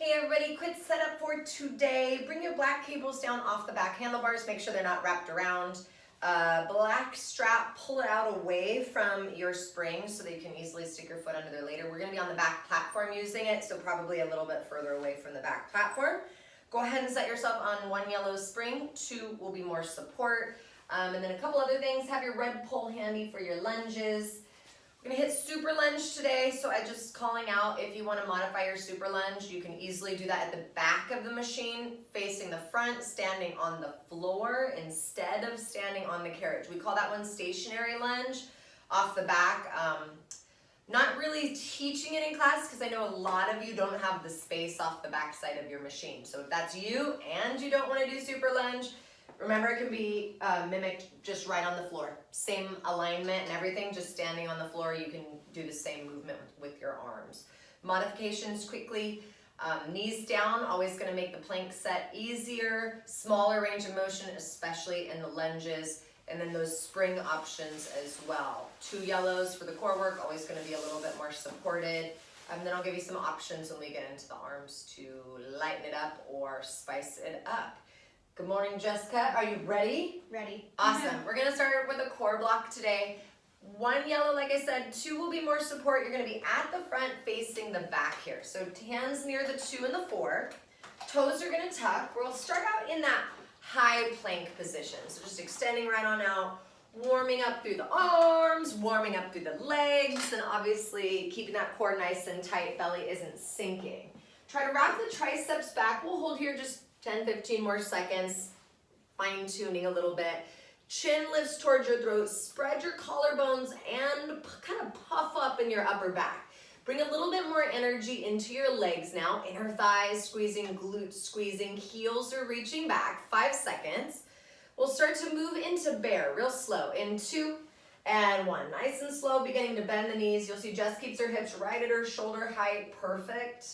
Hey everybody, quick setup for today. Bring your black cables down off the back handlebars. Make sure they're not wrapped around. Black strap, pull it out away from your spring so that you can easily stick your foot under there later. We're going to be on the back platform using it, so probably a little bit further away from the back platform. Go ahead and set yourself on one yellow spring. Two will be more support. And then a couple other things. Have your red pole handy for your lunges. We're gonna hit super lunge today, so I just calling out if you want to modify your super lunge, you can easily do that at the back of the machine, facing the front, standing on the floor instead of standing on the carriage. We call that one stationary lunge off the back. Not really teaching it in class because I know a lot of you don't have the space off the back side of your machine. So if that's you and you don't want to do super lunge, remember, it can be mimicked just right on the floor. Same alignment and everything, just standing on the floor, you can do the same movement with your arms. Modifications quickly, knees down, always gonna make the plank set easier, smaller range of motion, especially in the lunges, and then those spring options as well. 2 yellows for the core work, always gonna be a little bit more supported. And then I'll give you some options when we get into the arms to lighten it up or spice it up. Good morning, Jessica. Are you ready? Ready. Awesome. We're going to start with a core block today. 1 yellow, like I said, 2 will be more support. You're going to be at the front facing the back here. So hands near the 2 and the 4. Toes are going to tuck. We'll start out in that high plank position. So just extending right on out, warming up through the arms, warming up through the legs, and obviously keeping that core nice and tight, belly isn't sinking. Try to wrap the triceps back. We'll hold here just 10-15 more seconds, fine-tuning a little bit. Chin lifts towards your throat, spread your collarbones and kind of puff up in your upper back. Bring a little bit more energy into your legs now. Inner thighs squeezing, glutes squeezing, heels are reaching back. 5 seconds. We'll start to move into bear real slow. In 2 and 1. Nice and slow, beginning to bend the knees. You'll see Jess keeps her hips right at her shoulder height. Perfect.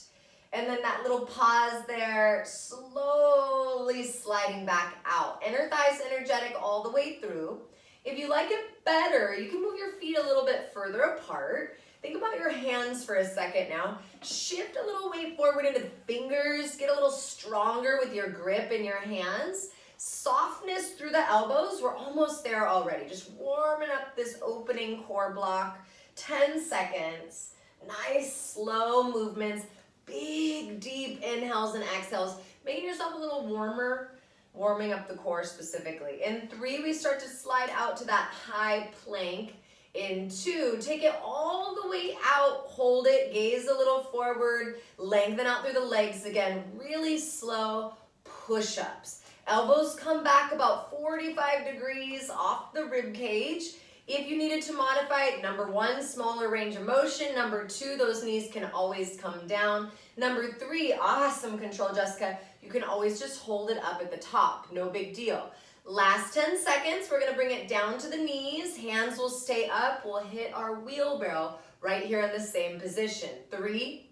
And then that little pause there, slowly sliding back out. Inner thighs energetic all the way through. If you like it better, you can move your feet a little bit further apart. Think about your hands for a second now. Shift a little weight forward into the fingers. Get a little stronger with your grip in your hands. Softness through the elbows. We're almost there already. Just warming up this opening core block. 10 seconds. Nice, slow movements. Big, deep inhales and exhales, making yourself a little warmer, warming up the core specifically. In 3, we start to slide out to that high plank. In 2, take it all the way out, hold it, gaze a little forward, lengthen out through the legs again, really slow push-ups. Elbows come back about 45 degrees off the rib cage. If you needed to modify, number 1, smaller range of motion. Number 2, those knees can always come down. Number 3, awesome control, Jessica. You can always just hold it up at the top. No big deal. Last 10 seconds, we're going to bring it down to the knees. Hands will stay up. We'll hit our wheelbarrow right here in the same position. 3,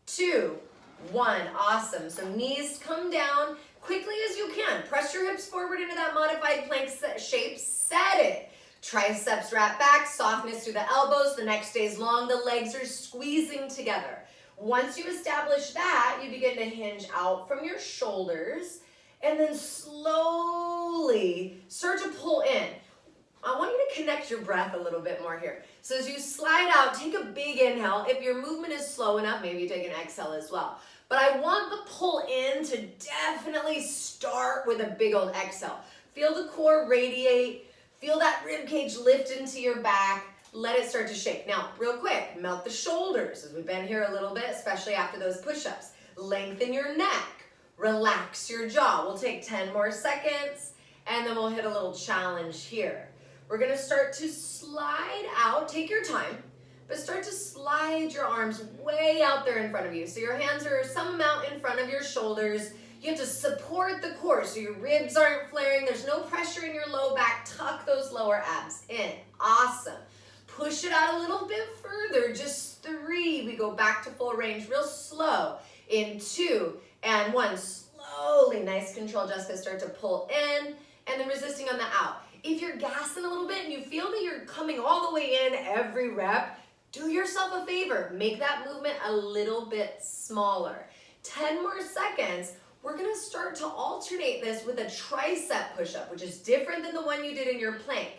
2, 1. Awesome. So knees come down quickly as you can. Press your hips forward into that modified plank shape. Set it. Triceps wrap back, softness through the elbows. The next day's long. The legs are squeezing together. Once you establish that, you begin to hinge out from your shoulders and then slowly start to pull in. I want you to connect your breath a little bit more here. So as you slide out, take a big inhale. If your movement is slow enough, maybe you take an exhale as well. But I want the pull in to definitely start with a big old exhale. Feel the core radiate. Feel that rib cage lift into your back. Let it start to shake. Now, real quick, melt the shoulders as we've been here a little bit, especially after those push-ups. Lengthen your neck. Relax your jaw. We'll take 10 more seconds, and then we'll hit a little challenge here. We're going to start to slide out. Take your time, but start to slide your arms way out there in front of you. So your hands are some amount in front of your shoulders. You have to support the core so your ribs aren't flaring. There's no pressure in your low back. Tuck those lower abs in. Awesome. Push it out a little bit further. Just 3. We go back to full range real slow. In 2 and 1. Slowly. Nice control, Jessica. Start to pull in and then resisting on the out. If you're gassing a little bit and you feel that you're coming all the way in every rep, do yourself a favor. Make that movement a little bit smaller. 10 more seconds. We're gonna start to alternate this with a tricep push-up, which is different than the one you did in your plank.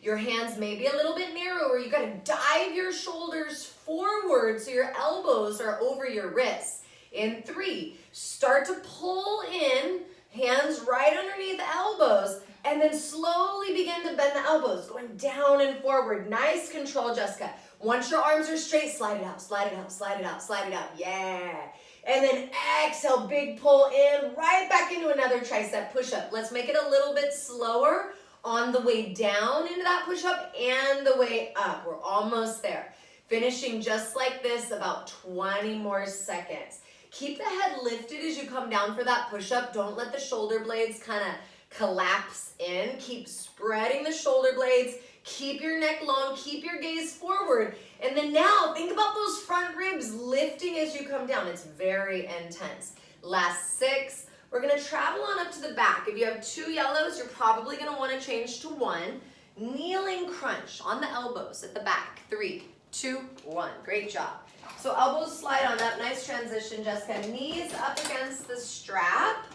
Your hands may be a little bit narrower. You gotta dive your shoulders forward so your elbows are over your wrists. In 3, start to pull in, hands right underneath the elbows, and then slowly begin to bend the elbows, going down and forward. Nice control, Jessica. Once your arms are straight, slide it out, slide it out, slide it out, slide it out. Yeah. And then exhale, big pull in, right back into another tricep push-up. Let's make it a little bit slower on the way down into that push-up and the way up. We're almost there. Finishing just like this, about 20 more seconds. Keep the head lifted as you come down for that push-up. Don't let the shoulder blades kind of collapse in. Keep spreading the shoulder blades. Keep your neck long. Keep your gaze forward. And then now, think about those front ribs lifting as you come down. It's very intense. Last 6. We're going to travel on up to the back. If you have 2 yellows, you're probably going to want to change to 1. Kneeling crunch on the elbows at the back. 3, 2, 1. Great job. So elbows slide on up. Nice transition, Jessica. Knees up against the strap.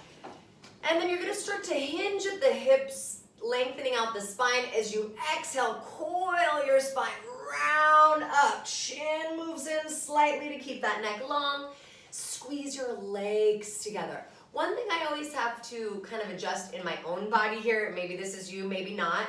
And then you're going to start to hinge at the hips, lengthening out the spine. As you exhale, coil your spine, round up. Chin moves in slightly to keep that neck long. Squeeze your legs together. One thing I always have to kind of adjust in my own body here, maybe this is you, maybe not,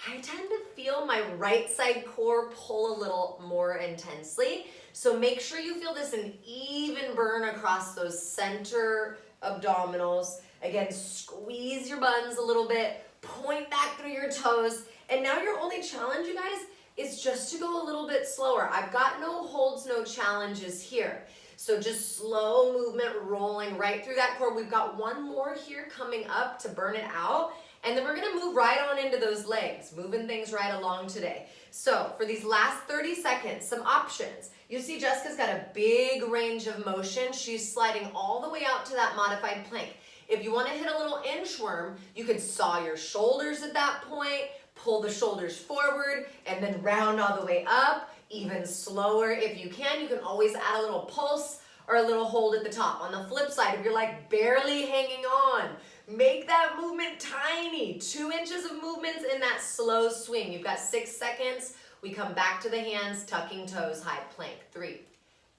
I tend to feel my right side core pull a little more intensely. So make sure you feel this an even burn across those center abdominals. Again, squeeze your buns a little bit, point back through your toes. And now your only challenge, you guys, is just to go a little bit slower. I've got no holds, no challenges here. So just slow movement rolling right through that core. We've got one more here coming up to burn it out. And then we're gonna move right on into those legs, moving things right along today. So for these last 30 seconds, some options. You see Jessica's got a big range of motion. She's sliding all the way out to that modified plank. If you wanna hit a little inchworm, you could saw your shoulders at that point, pull the shoulders forward, and then round all the way up. Even slower if you can. You can always add a little pulse or a little hold at the top. On the flip side, if you're like barely hanging on, make that movement tiny. 2 inches of movements in that slow swing. You've got 6 seconds. We come back to the hands, tucking toes, high plank. 3,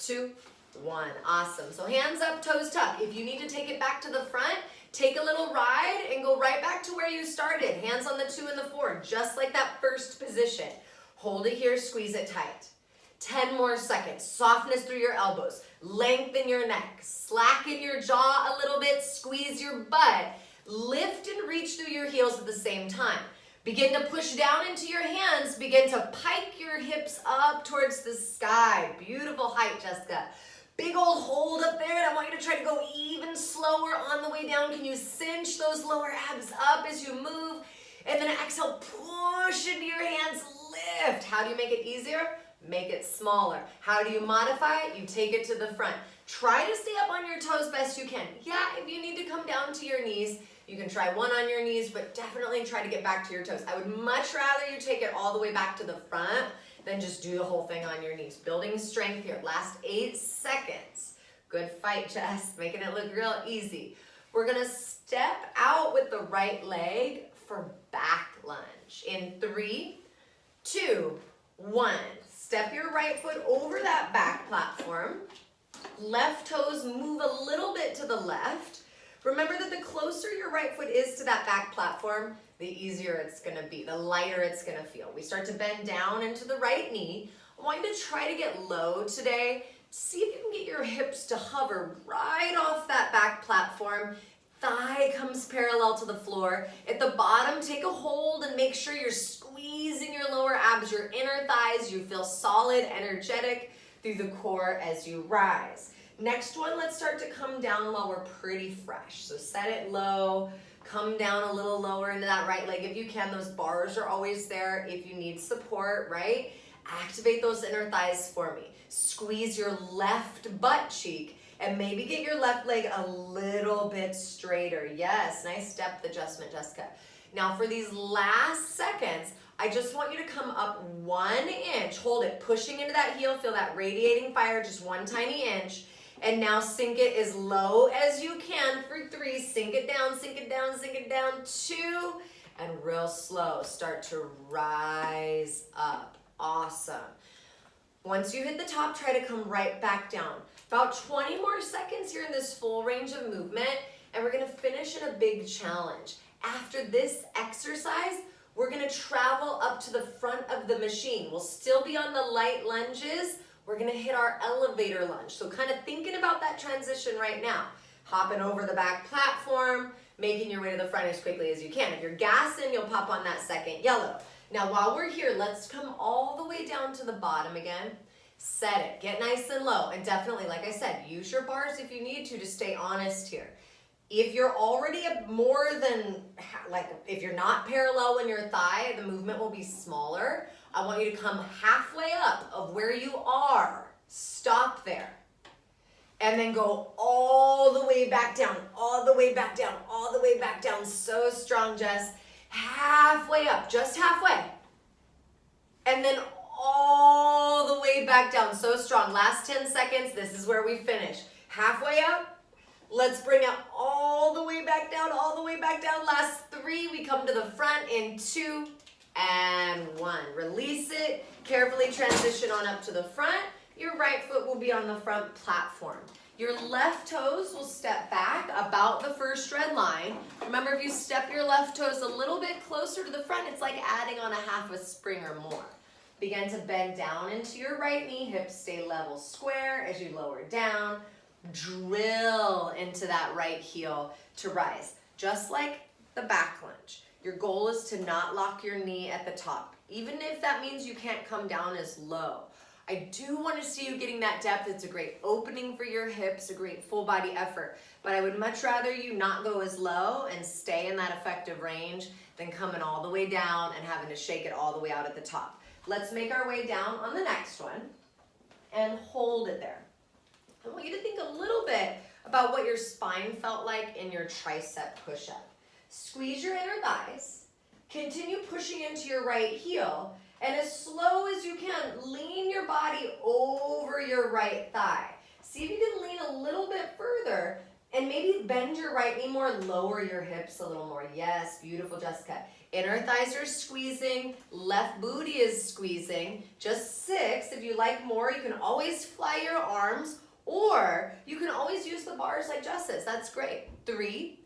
2, 1. Awesome. So hands up, toes tuck. If you need to take it back to the front, take a little ride and go right back to where you started. Hands on the 2 and the 4, just like that first position. Hold it here, squeeze it tight. 10 more seconds. Softness through your elbows. Lengthen your neck. Slacken your jaw a little bit. Squeeze your butt. Lift and reach through your heels at the same time. Begin to push down into your hands. Begin to pike your hips up towards the sky. Beautiful height, Jessica. Big old hold up there, and I want you to try to go even slower on the way down. Can you cinch those lower abs up as you move? And then exhale, push into your hands, lift. How do you make it easier? Make it smaller. How do you modify it? You take it to the front. Try to stay up on your toes best you can. Yeah, if you need to come down to your knees, you can try one on your knees, but definitely try to get back to your toes. I would much rather you take it all the way back to the front than just do the whole thing on your knees. Building strength here. Last 8 seconds. Good fight, Jess. Making it look real easy. We're gonna step out with the right leg for back lunge. In 3, 2, 1. Step your right foot over that back platform. Left toes move a little bit to the left. Remember that the closer your right foot is to that back platform, the easier it's gonna be, the lighter it's gonna feel. We start to bend down into the right knee. I want you to try to get low today. See if you can get your hips to hover right off that back platform. Thigh comes parallel to the floor. At the bottom, take a hold and make sure you're squeezing your lower abs, your inner thighs. You feel solid, energetic through the core as you rise. Next one, let's start to come down while we're pretty fresh. So set it low, come down a little lower into that right leg if you can. Those bars are always there if you need support, right? Activate those inner thighs for me. Squeeze your left butt cheek and maybe get your left leg a little bit straighter. Yes, nice depth adjustment, Jessica. Now for these last seconds, I just want you to come up 1 inch. Hold it, pushing into that heel, feel that radiating fire, just 1 tiny inch. And now sink it as low as you can for 3. Sink it down, sink it down, sink it down. 2. And real slow, start to rise up. Awesome. Once you hit the top, try to come right back down. About 20 more seconds here in this full range of movement, and we're gonna finish in a big challenge. After this exercise, we're gonna travel up to the front of the machine. We'll still be on the light lunges. We're gonna hit our elevator lunge. So kind of thinking about that transition right now. Hopping over the back platform, making your way to the front as quickly as you can. If you're gassing, you'll pop on that second yellow. Now while we're here, let's come all the way down to the bottom again. Set it, get nice and low, and definitely, like I said, use your bars if you need to stay honest here. If you're already more than, if you're not parallel in your thigh, the movement will be smaller. I want you to come halfway up of where you are. Stop there. And then go all the way back down, all the way back down, all the way back down. So strong, Jess. Halfway up, just halfway. And then all the way back down, so strong. Last 10 seconds, this is where we finish. Halfway up, let's bring it all the way back down, all the way back down. Last 3, we come to the front in 2 and 1. Release it, carefully transition on up to the front. Your right foot will be on the front platform. Your left toes will step back about the first red line. Remember, if you step your left toes a little bit closer to the front, it's like adding on a half a spring or more. Begin to bend down into your right knee, hips stay level square as you lower down. Drill into that right heel to rise, just like the back lunge. Your goal is to not lock your knee at the top, even if that means you can't come down as low. I do want to see you getting that depth. It's a great opening for your hips, a great full body effort, but I would much rather you not go as low and stay in that effective range than coming all the way down and having to shake it all the way out at the top. Let's make our way down on the next one and hold it there. I want you to think a little bit about what your spine felt like in your tricep push-up. Squeeze your inner thighs, continue pushing into your right heel, and as slow as you can, lean your body over your right thigh. See if you can lean a little bit further and maybe bend your right knee more, lower your hips a little more. Yes, beautiful, Jessica. Inner thighs are squeezing, left booty is squeezing. Just 6. If you like more, you can always fly your arms, or you can always use the bars like Jess says. That's great. 3,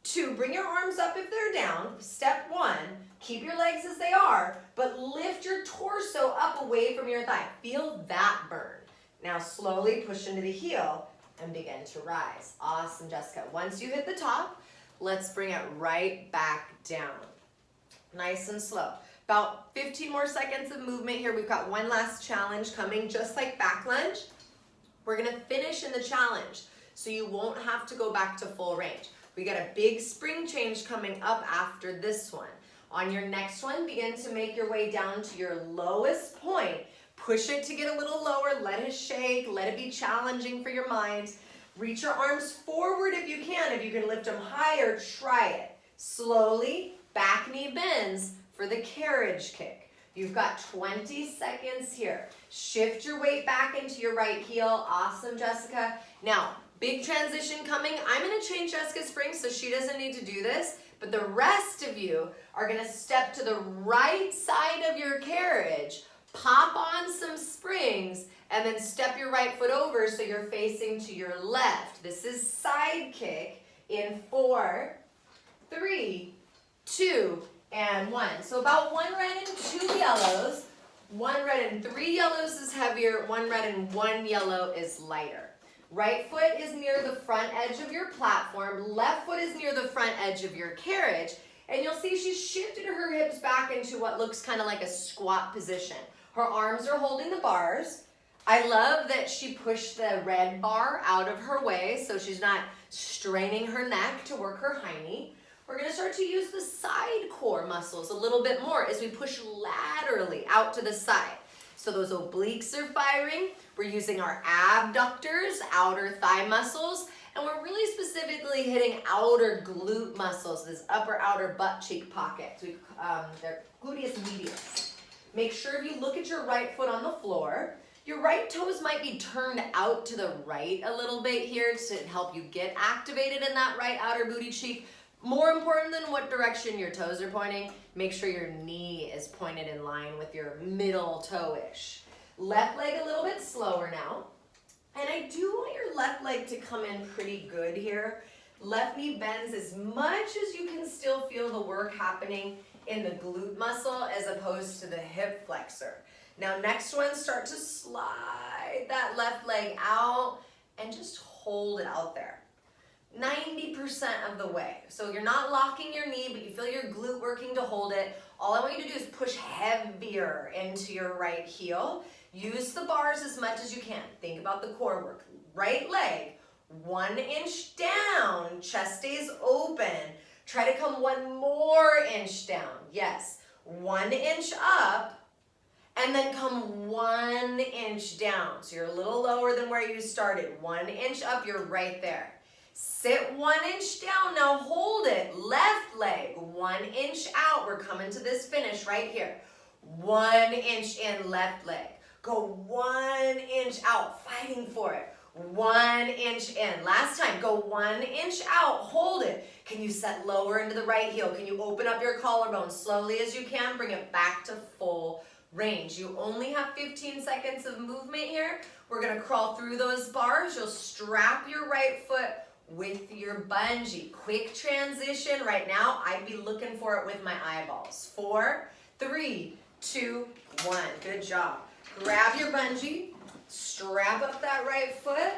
2, bring your arms up if they're down. Step 1, keep your legs as they are, but lift your torso up away from your thigh. Feel that burn. Now slowly push into the heel and begin to rise. Awesome, Jessica. Once you hit the top, let's bring it right back down. Nice and slow. About 15 more seconds of movement here. We've got one last challenge coming, just like back lunge. We're gonna finish in the challenge, so you won't have to go back to full range. We got a big spring change coming up after this one. On your next one, begin to make your way down to your lowest point. Push it to get a little lower, let it shake, let it be challenging for your mind. Reach your arms forward if you can. If you can lift them higher, try it. Slowly, back knee bends for the carriage kick. You've got 20 seconds here. Shift your weight back into your right heel. Awesome, Jessica. Now, big transition coming. I'm gonna change Jessica's spring so she doesn't need to do this, but the rest of you are gonna step to the right side of your carriage, pop on some springs, and then step your right foot over so you're facing to your left. This is side kick in 4, 3, 2, and 1. So about 1 red and 2 yellows. 1 red and 3 yellows is heavier. 1 red and 1 yellow is lighter. Right foot is near the front edge of your platform. Left foot is near the front edge of your carriage. And you'll see she's shifted her hips back into what looks kind of like a squat position. Her arms are holding the bars. I love that she pushed the red bar out of her way so she's not straining her neck to work her hiney. We're gonna start to use the side core muscles a little bit more as we push laterally out to the side. So those obliques are firing. We're using our abductors, outer thigh muscles, and we're really specifically hitting outer glute muscles, this upper outer butt cheek pocket. They're gluteus medius. Make sure if you look at your right foot on the floor, Your right toes might be turned out to the right a little bit here to help you get activated in that right outer booty cheek. More important than what direction your toes are pointing, make sure your knee is pointed in line with your middle toe-ish. Left leg a little bit slower now. And I do want your left leg to come in pretty good here. Left knee bends as much as you can still feel the work happening in the glute muscle as opposed to the hip flexor. Now next one, start to slide that left leg out and just hold it out there. 90% of the way. So you're not locking your knee, but you feel your glute working to hold it. All I want you to do is push heavier into your right heel. Use the bars as much as you can. Think about the core work. Right leg, 1 inch down, chest stays open. Try to come 1 more inch down. Yes, 1 inch up, and then come 1 inch down. So you're a little lower than where you started. 1 inch up, you're right there. Sit 1 inch down, now hold it. Left leg, 1 inch out. We're coming to this finish right here. 1 inch in, left leg. Go 1 inch out, fighting for it. 1 inch in. Last time, go 1 inch out, hold it. Can you set lower into the right heel? Can you open up your collarbone slowly as you can? Bring it back to full range. You only have 15 seconds of movement here. We're gonna crawl through those bars. You'll strap your right foot with your bungee. Quick transition right now. I'd be looking for it with my eyeballs. 4, 3, 2, 1. Good job. Grab your bungee, strap up that right foot,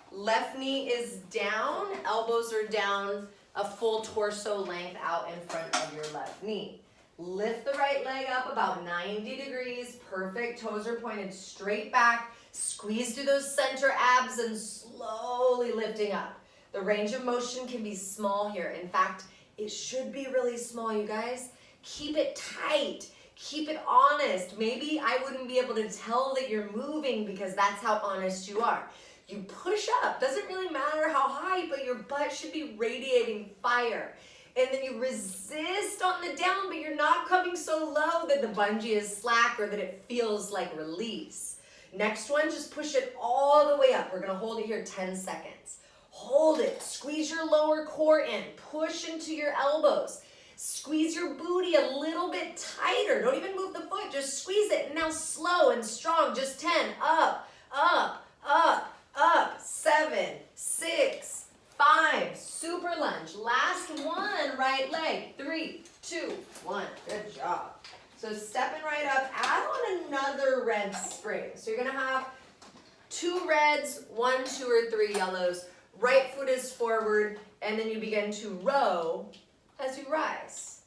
left knee is down, elbows are down, a full torso length out in front of your left knee. Lift the right leg up about 90 degrees, perfect, toes are pointed straight back, squeeze through those center abs and slowly lifting up. The range of motion can be small here. In fact, it should be really small, you guys. Keep it tight. Keep it honest. Maybe I wouldn't be able to tell that you're moving because that's how honest you are. You push up. Doesn't really matter how high, but your butt should be radiating fire. And then you resist on the down, but you're not coming so low that the bungee is slack or that it feels like release. Next one, just push it all the way up. We're gonna hold it here 10 seconds. Hold it. Squeeze your lower core in. Push into your elbows. Squeeze your booty a little bit tighter. Don't even move the foot, just squeeze it. And now slow and strong, just 10. Up, up, up, up. 7, 6, 5. Super lunge. Last one, right leg. 3, 2, 1. Good job. So stepping right up, add on another red spring. So you're gonna have 2 reds, 1, 2, or 3 yellows. Right foot is forward, and then you begin to row as you rise.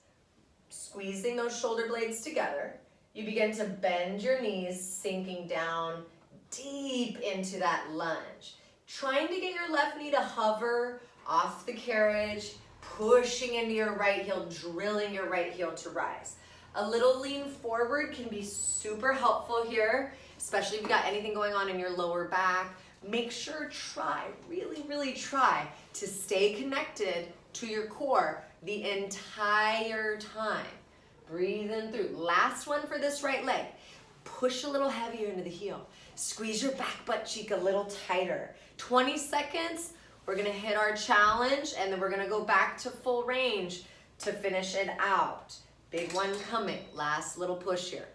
Squeezing those shoulder blades together, you begin to bend your knees, sinking down deep into that lunge. Trying to get your left knee to hover off the carriage, pushing into your right heel, drilling your right heel to rise. A little lean forward can be super helpful here, especially if you've got anything going on in your lower back. Make sure, really try to stay connected to your core the entire time. Breathe in through. Last one for this right leg. Push a little heavier into the heel. Squeeze your back butt cheek a little tighter. 20 seconds, we're gonna hit our challenge, and then we're gonna go back to full range to finish it out. Big one coming, last little push here.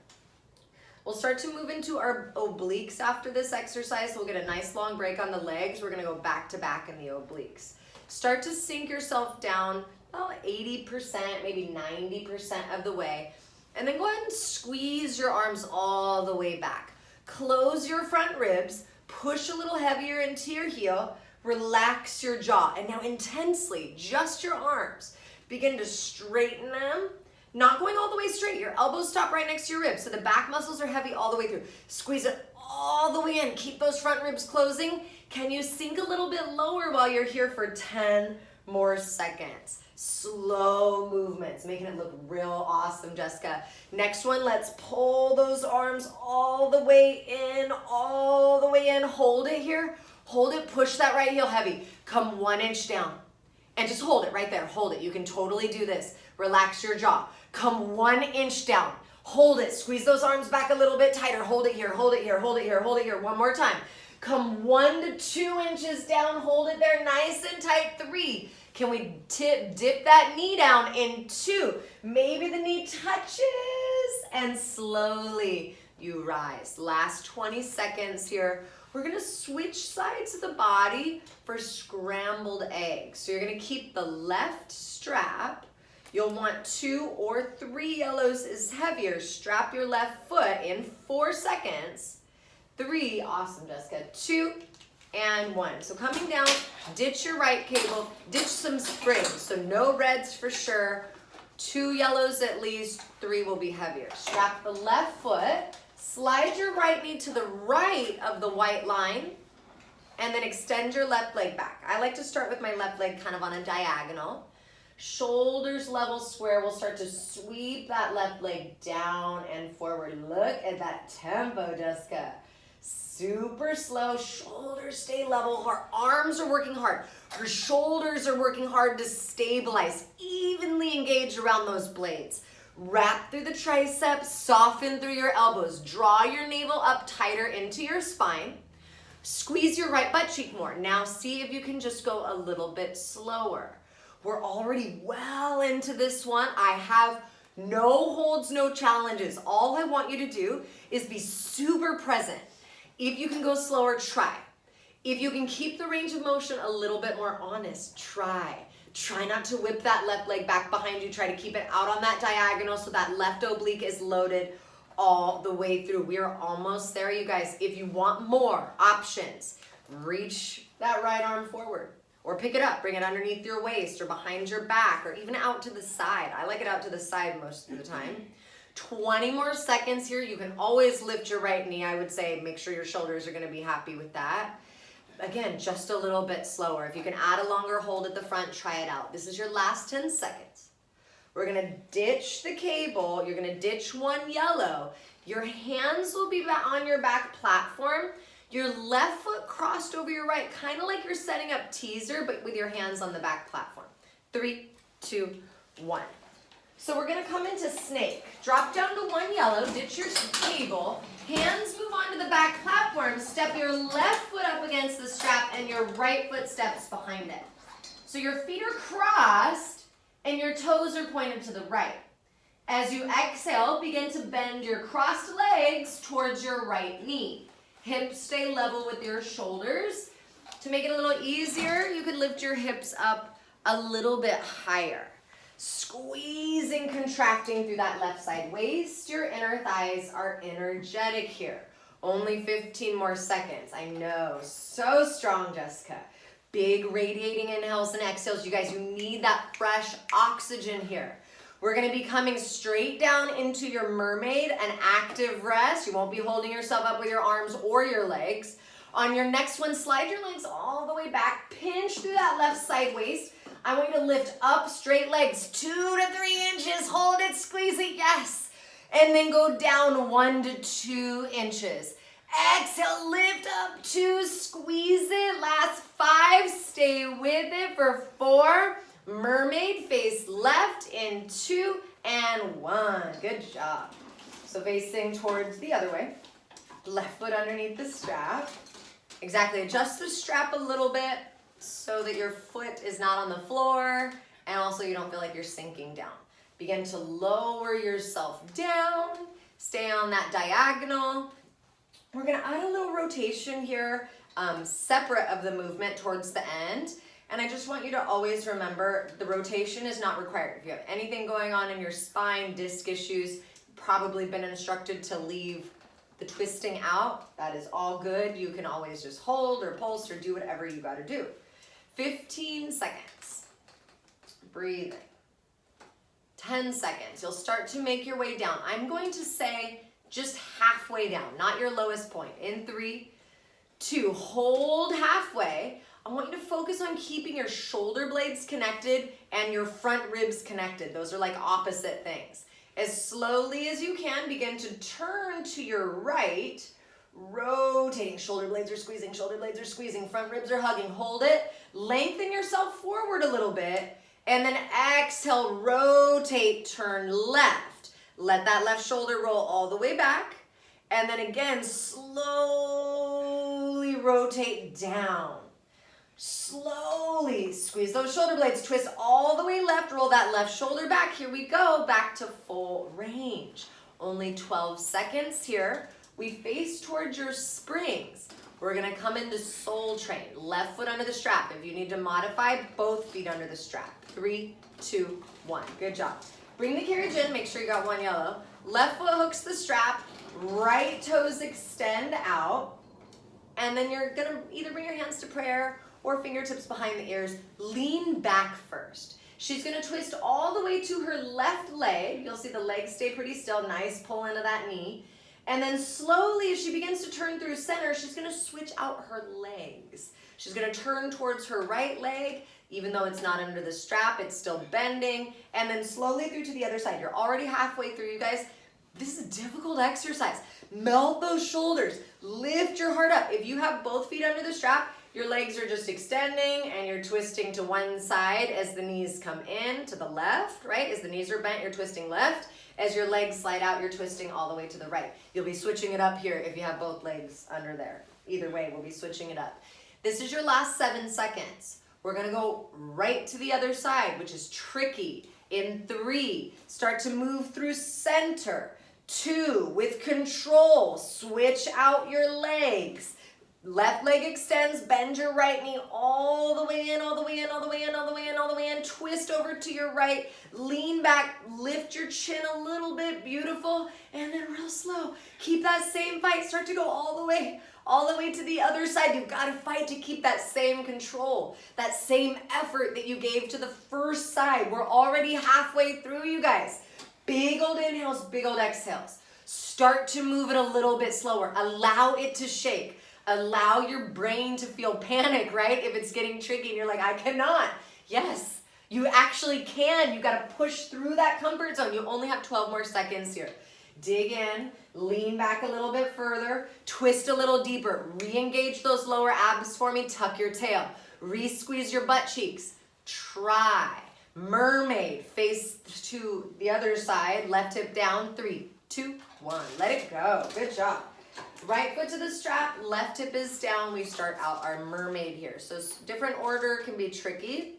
We'll start to move into our obliques after this exercise. We'll get a nice long break on the legs. We're gonna go back to back in the obliques. Start to sink yourself down about 80%, maybe 90% of the way. And then go ahead and squeeze your arms all the way back. Close your front ribs, push a little heavier into your heel, relax your jaw. And now intensely, just your arms. Begin to straighten them. Not going all the way straight. Your elbows stop right next to your ribs. So the back muscles are heavy all the way through. Squeeze it all the way in. Keep those front ribs closing. Can you sink a little bit lower while you're here for 10 more seconds? Slow movements, making it look real awesome, Jessica. Next one, let's pull those arms all the way in, all the way in. Hold it here. Hold it. Push that right heel heavy. Come 1 inch down. And just hold it right there. Hold it. You can totally do this. Relax your jaw. Come 1 inch down. Hold it, squeeze those arms back a little bit tighter. Hold it here, hold it here, hold it here, hold it here. One more time. Come 1 to 2 inches down, hold it there nice and tight. 3. Can we dip that knee down in 2? Maybe the knee touches and slowly you rise. Last 20 seconds here. We're gonna switch sides of the body for scrambled eggs. So you're gonna keep the left strap. You'll want 2 or 3 yellows is heavier. Strap your left foot in 4 seconds. 3, awesome, Jessica. 2 and 1. So coming down, ditch your right cable, ditch some springs. So no reds for sure. 2 yellows at least, 3 will be heavier. Strap the left foot, slide your right knee to the right of the white line, and then extend your left leg back. I like to start with my left leg kind of on a diagonal. Shoulders level square. We'll start to sweep that left leg down and forward. Look at that tempo, Jessica. Super slow, shoulders stay level, her arms are working hard. Her shoulders are working hard to stabilize, evenly engage around those blades. Wrap through the triceps, soften through your elbows. Draw your navel up tighter into your spine. Squeeze your right butt cheek more. Now see if you can just go a little bit slower. We're already well into this one. I have no holds, no challenges. All I want you to do is be super present. If you can go slower, try. If you can keep the range of motion a little bit more honest, try. Try not to whip that left leg back behind you. Try to keep it out on that diagonal so that left oblique is loaded all the way through. We are almost there, you guys. If you want more options, reach that right arm forward or pick it up, bring it underneath your waist or behind your back or even out to the side. I like it out to the side most of the time. 20 more seconds here. You can always lift your right knee. I would say make sure your shoulders are going to be happy with that. Again, just a little bit slower. If you can add a longer hold at the front, try it out. This is your last 10 seconds. We're going to ditch the cable. You're going to ditch 1 yellow. Your hands will be on your back platform. Your left foot crossed over your right, kind of like you're setting up teaser, but with your hands on the back platform. 3, 2, 1. So we're gonna come into snake. Drop down to 1 yellow, ditch your cable, hands move onto the back platform, step your left foot up against the strap and your right foot steps behind it. So your feet are crossed and your toes are pointed to the right. As you exhale, begin to bend your crossed legs towards your right knee. Hips stay level with your shoulders. To make it a little easier, you could lift your hips up a little bit higher. Squeezing, contracting through that left side waist. Your inner thighs are energetic here. Only 15 more seconds. I know, so strong, Jessica. Big radiating inhales and exhales. You guys, you need that fresh oxygen here. We're gonna be coming straight down into your mermaid, an active rest. You won't be holding yourself up with your arms or your legs. On your next one, slide your legs all the way back, pinch through that left side waist. I want you to lift up, straight legs, 2 to 3 inches, hold it, squeeze it, yes. And then go down 1 to 2 inches. Exhale, lift up 2, squeeze it, last 5, stay with it for 4. Mermaid, face left in 2 and 1. Good job. So facing towards the other way. Left foot underneath the strap. Exactly, adjust the strap a little bit so that your foot is not on the floor and also you don't feel like you're sinking down. Begin to lower yourself down. Stay on that diagonal. We're gonna add a little rotation here, separate of the movement towards the end. And I just want you to always remember the rotation is not required. If you have anything going on in your spine, disc issues, probably been instructed to leave the twisting out. That is all good. You can always just hold or pulse or do whatever you gotta do. 15 seconds. Breathing. 10 seconds. You'll start to make your way down. I'm going to say just halfway down, not your lowest point. In 3, 2, hold halfway. I want you to focus on keeping your shoulder blades connected and your front ribs connected. Those are like opposite things. As slowly as you can, begin to turn to your right, rotating. Shoulder blades are squeezing, front ribs are hugging. Hold it, lengthen yourself forward a little bit, and then exhale, rotate, turn left. Let that left shoulder roll all the way back. And then again, slowly rotate down. Slowly squeeze those shoulder blades, twist all the way left, roll that left shoulder back. Here we go, back to full range. Only 12 seconds here. We face towards your springs. We're gonna come into soul train. Left foot under the strap. If you need to modify, both feet under the strap. 3, 2, 1. Good job. Bring the carriage in, make sure you got one yellow. Left foot hooks the strap, right toes extend out. And then you're gonna either bring your hands to prayer or fingertips behind the ears. Lean back first. She's gonna twist all the way to her left leg. You'll see the legs stay pretty still. Nice pull into that knee. And then slowly, as she begins to turn through center, she's gonna switch out her legs. She's gonna turn towards her right leg. Even though it's not under the strap, it's still bending. And then slowly through to the other side. You're already halfway through, you guys. This is a difficult exercise. Melt those shoulders. Lift your heart up. If you have both feet under the strap, your legs are just extending and you're twisting to one side as the knees come in to the left, right? As the knees are bent, you're twisting left. As your legs slide out, you're twisting all the way to the right. You'll be switching it up here if you have both legs under there. Either way, we'll be switching it up. This is your last 7 seconds. We're gonna go right to the other side, which is tricky. In 3, start to move through center. 2, with control, switch out your legs. Left leg extends, bend your right knee all the way in, all the way in, all the way in, all the way in, all the way in. Twist over to your right, lean back, lift your chin a little bit, beautiful. And then real slow, keep that same fight, start to go all the way to the other side. You've got to fight to keep that same control, that same effort that you gave to the first side. We're already halfway through, you guys. Big old inhales, big old exhales. Start to move it a little bit slower. Allow it to shake. Allow your brain to feel panic, right? If it's getting tricky and you're like, I cannot. Yes, you actually can. You got to push through that comfort zone. You only have 12 more seconds here. Dig in, lean back a little bit further, twist a little deeper, re-engage those lower abs for me, tuck your tail, re-squeeze your butt cheeks, try, mermaid, face to the other side, left hip down, 3, 2, 1, let it go, good job. Right foot to the strap, left hip is down, we start out our mermaid here. So different order can be tricky.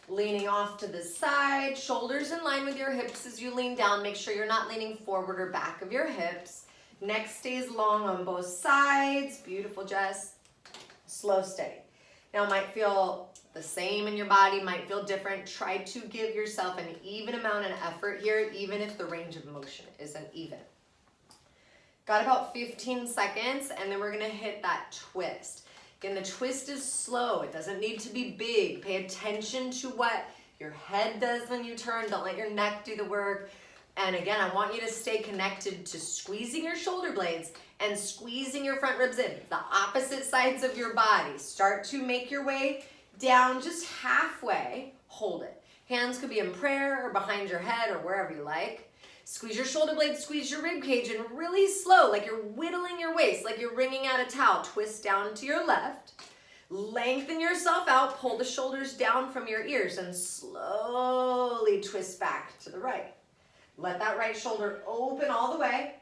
Leaning off to the side, shoulders in line with your hips as you lean down. Make sure you're not leaning forward or back of your hips. Neck stays long on both sides. Beautiful, Jess. Slow, steady. Now it might feel the same in your body, might feel different. Try to give yourself an even amount of effort here, even if the range of motion isn't even. Got about 15 seconds, and then we're gonna hit that twist. Again, the twist is slow. It doesn't need to be big. Pay attention to what your head does when you turn. Don't let your neck do the work. And again, I want you to stay connected to squeezing your shoulder blades and squeezing your front ribs in, the opposite sides of your body. Start to make your way down just halfway. Hold it. Hands could be in prayer or behind your head or wherever you like. Squeeze your shoulder blades, squeeze your rib cage, and really slow, like you're whittling your waist, like you're wringing out a towel. Twist down to your left. Lengthen yourself out, pull the shoulders down from your ears, and slowly twist back to the right. Let that right shoulder open all the way,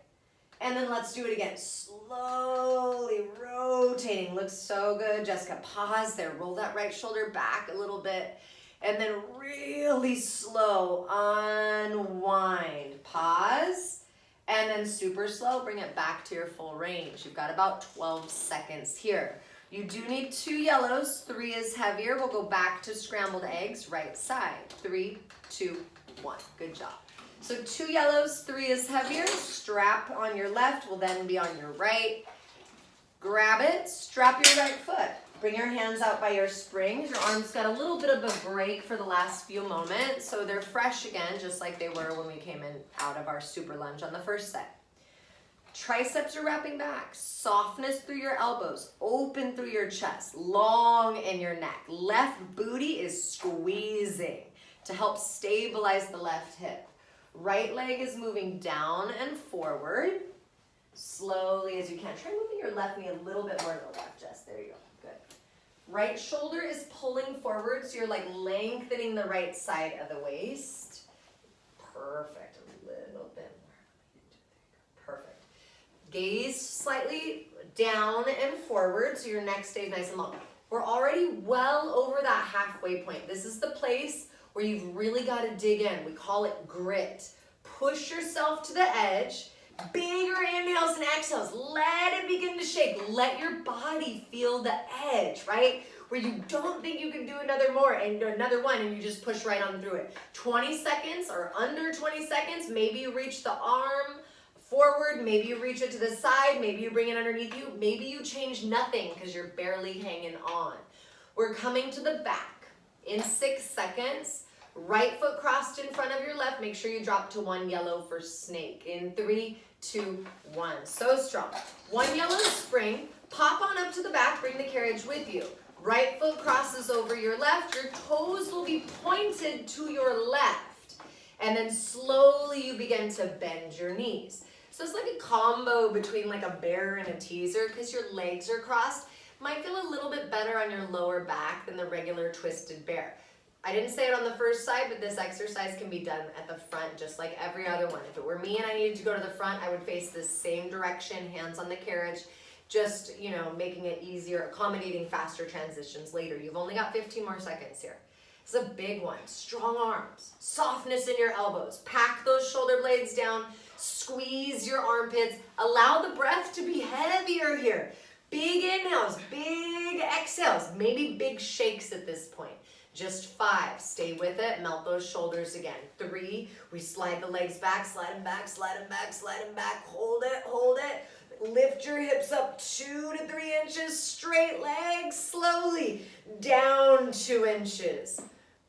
and then let's do it again. Slowly rotating, looks so good. Jessica, pause there, roll that right shoulder back a little bit. And then really slow, unwind, pause, and then super slow, bring it back to your full range. You've got about 12 seconds here. You do need 2 yellows, 3 is heavier. We'll go back to scrambled eggs, right side. 3, 2, 1, good job. So 2 yellows, 3 is heavier. Strap on your left will then be on your right. Grab it, strap your right foot. Bring your hands out by your springs. Your arms got a little bit of a break for the last few moments, so they're fresh again, just like they were when we came in out of our super lunge on the first set. Triceps are wrapping back. Softness through your elbows. Open through your chest. Long in your neck. Left booty is squeezing to help stabilize the left hip. Right leg is moving down and forward. Slowly as you can. Try moving your left knee a little bit more to the left, Jess. There you go. Good. Right shoulder is pulling forward, so you're like lengthening the right side of the waist. Perfect. A little bit more. Gaze slightly down and forward so your neck stays nice and long. We're already well over that halfway point. This is the place where you've really got to dig in. We call it grit. Push yourself to the edge. Bigger inhales and exhales. Let it begin to shake. Let your body feel the edge, right? Where you don't think you can do another one and you just push right on through it. 20 seconds or under 20 seconds, maybe you reach the arm forward, maybe you reach it to the side, maybe you bring it underneath you, maybe you change nothing because you're barely hanging on. We're coming to the back. In 6 seconds, right foot crossed in front of your left, make sure you drop to 1 yellow for snake. In 3, 2, 1. So strong. 1 yellow spring, pop on up to the back, bring the carriage with you. Right foot crosses over your left, your toes will be pointed to your left. And then slowly you begin to bend your knees. So it's like a combo between like a bear and a teaser because your legs are crossed. Might feel a little bit better on your lower back than the regular twisted bear. I didn't say it on the first side, but this exercise can be done at the front just like every other one. If it were me and I needed to go to the front, I would face the same direction, hands on the carriage, just, you know, making it easier, accommodating faster transitions later. You've only got 15 more seconds here. It's a big one. Strong arms, softness in your elbows. Pack those shoulder blades down, squeeze your armpits. Allow the breath to be heavier here. Big inhales, big exhales, maybe big shakes at this point. Just 5, stay with it, melt those shoulders again. 3, we slide the legs back, slide them back, slide them back, slide them back. Hold it, hold it. Lift your hips up 2 to 3 inches, straight legs, slowly. Down 2 inches.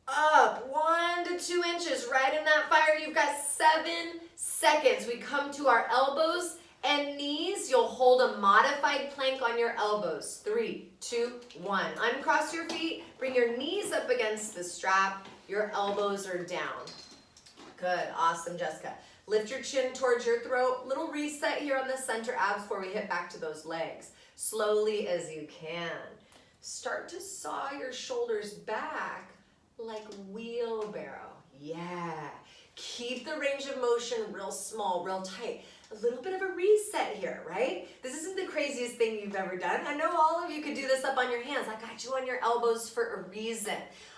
Up 1 to 2 inches, right in that fire. You've got 7 seconds. We come to our elbows and knees. You'll hold a modified plank on your elbows. 3, 2, 1. Uncross your feet. Bring your knees up against the strap. Your elbows are down. Good. Awesome, Jessica. Lift your chin towards your throat. Little reset here on the center abs before we hit back to those legs. Slowly as you can. Start to saw your shoulders back like wheelbarrow. Yeah. Keep the range of motion real small, real tight. A little bit of a reset here, right? This isn't the craziest thing you've ever done. I know all of you could do this up on your hands. I got you on your elbows for a reason.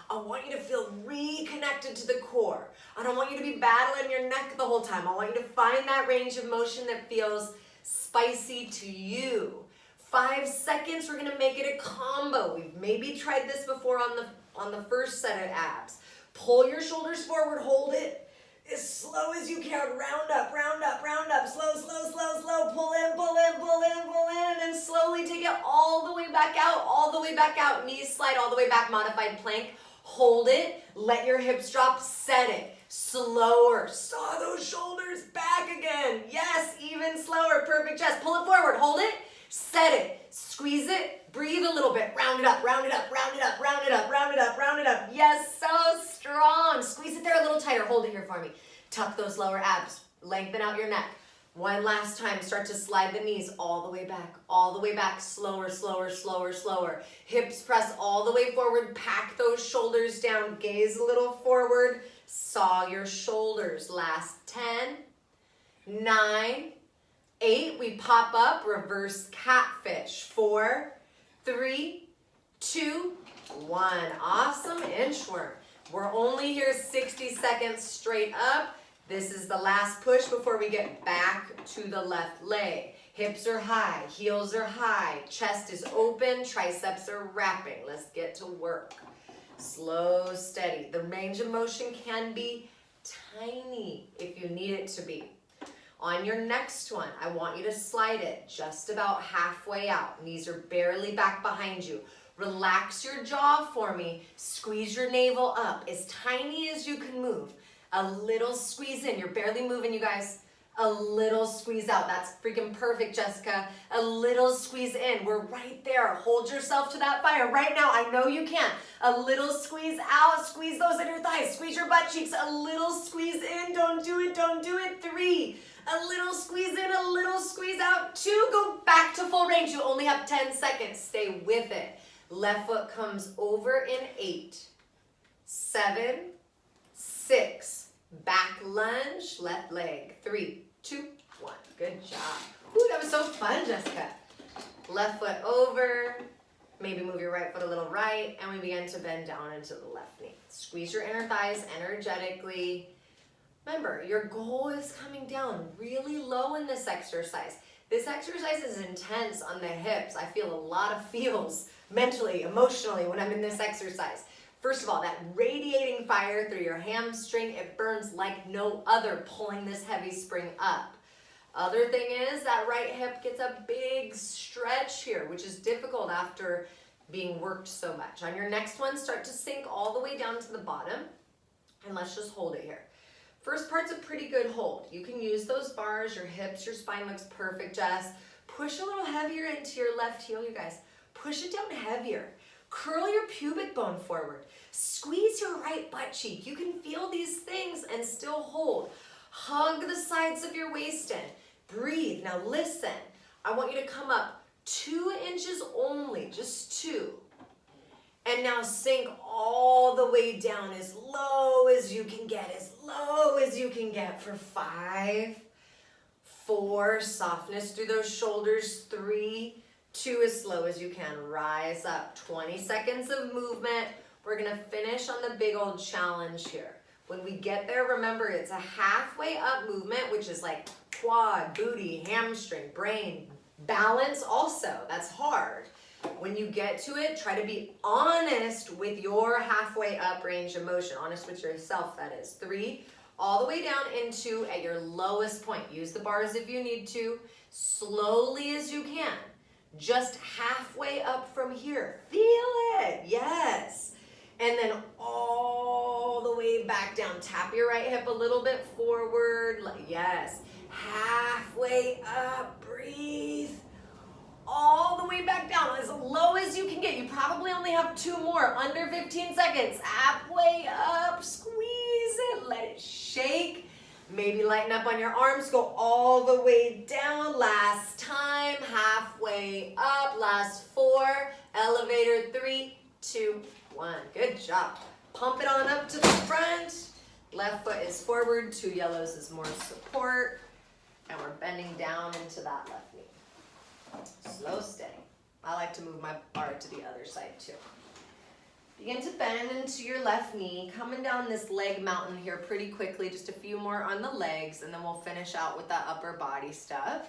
I want you to feel reconnected to the core. I don't want you to be battling your neck the whole time. I want you to find that range of motion that feels spicy to you. 5 seconds, we're gonna make it a combo. We've maybe tried this before on the first set of abs. Pull your shoulders forward, hold it as slow as you can. Round up, round up, round up. Slow, slow, slow, slow. Pull in, pull in, pull in, pull in, and slowly take it all the way back out, all the way back out. Knees slide all the way back, modified plank. Hold it, let your hips drop, set it. Slower, saw those shoulders back again. Yes, even slower, perfect chest. Pull it forward, hold it, set it, squeeze it, breathe a little bit, round it up, round it up, round it up, round it up, round it up, round it up. Yes, so strong. Squeeze it there a little tighter, hold it here for me. Tuck those lower abs, lengthen out your neck. One last time, start to slide the knees all the way back, slower, slower, slower, slower. Hips press all the way forward, pack those shoulders down, gaze a little forward, saw your shoulders. Last 10, 9, 8, we pop up, reverse catfish. 4, 3, 2, 1. Awesome, inchworm. We're only here 60 seconds straight up. This is the last push before we get back to the left leg. Hips are high, heels are high, chest is open, triceps are wrapping. Let's get to work. Slow, steady. The range of motion can be tiny if you need it to be. On your next one, I want you to slide it just about halfway out. Knees are barely back behind you. Relax your jaw for me. Squeeze your navel up as tiny as you can move. A little squeeze in. You're barely moving, you guys. A little squeeze out. That's freaking perfect, Jessica. A little squeeze in. We're right there. Hold yourself to that fire right now. I know you can. A little squeeze out. Squeeze those inner thighs. Squeeze your butt cheeks. A little squeeze in. Don't do it. Don't do it. 3. A little squeeze in. A little squeeze out. 2. Go back to full range. You only have 10 seconds. Stay with it. Left foot comes over in 8, 7, 6. Back lunge, left leg. 3, 2, one. Good job. Ooh, that was so fun, Jessica. Left foot over. Maybe move your right foot a little right, and we begin to bend down into the left knee. Squeeze your inner thighs energetically. Remember, your goal is coming down really low in this exercise. This exercise is intense on the hips. I feel a lot of feels mentally, emotionally when I'm in this exercise. First of all, that radiating fire through your hamstring, it burns like no other, pulling this heavy spring up. Other thing is that right hip gets a big stretch here, which is difficult after being worked so much. On your next one, start to sink all the way down to the bottom, and let's just hold it here. First part's a pretty good hold. You can use those bars, your hips, your spine looks perfect, Jess. Push a little heavier into your left heel, you guys. Push it down heavier. Curl your pubic bone forward. Squeeze your right butt cheek. You can feel these things and still hold. Hug the sides of your waist in. Breathe. Now listen, I want you to come up 2 inches only, just 2. And now sink all the way down as low as you can get, as low as you can get for 5, 4, softness through those shoulders, 3, 2, as slow as you can, rise up. 20 seconds of movement. We're gonna finish on the big old challenge here. When we get there, remember it's a halfway up movement, which is like quad, booty, hamstring, brain, balance also, that's hard. When you get to it, try to be honest with your halfway up range of motion, honest with yourself, that is. 3, all the way down into at your lowest point. Use the bars if you need to, slowly as you can. Just halfway up from here. Feel it, yes. And then all the way back down. Tap your right hip a little bit forward. Yes. Halfway up. Breathe. All the way back down. As low as you can get. You probably only have 2 more. Under 15 seconds. Halfway up. Squeeze it. Let it shake. Maybe lighten up on your arms. Go all the way down. Last time. Halfway up. Last 4. Elevator. 3, 2, 1. Good job. Pump it on up to the front. Left foot is forward. 2 yellows is more support. And we're bending down into that left knee. Slow, steady. I like to move my bar to the other side too. Begin to bend into your left knee. Coming down this leg mountain here pretty quickly. Just a few more on the legs, and then we'll finish out with that upper body stuff.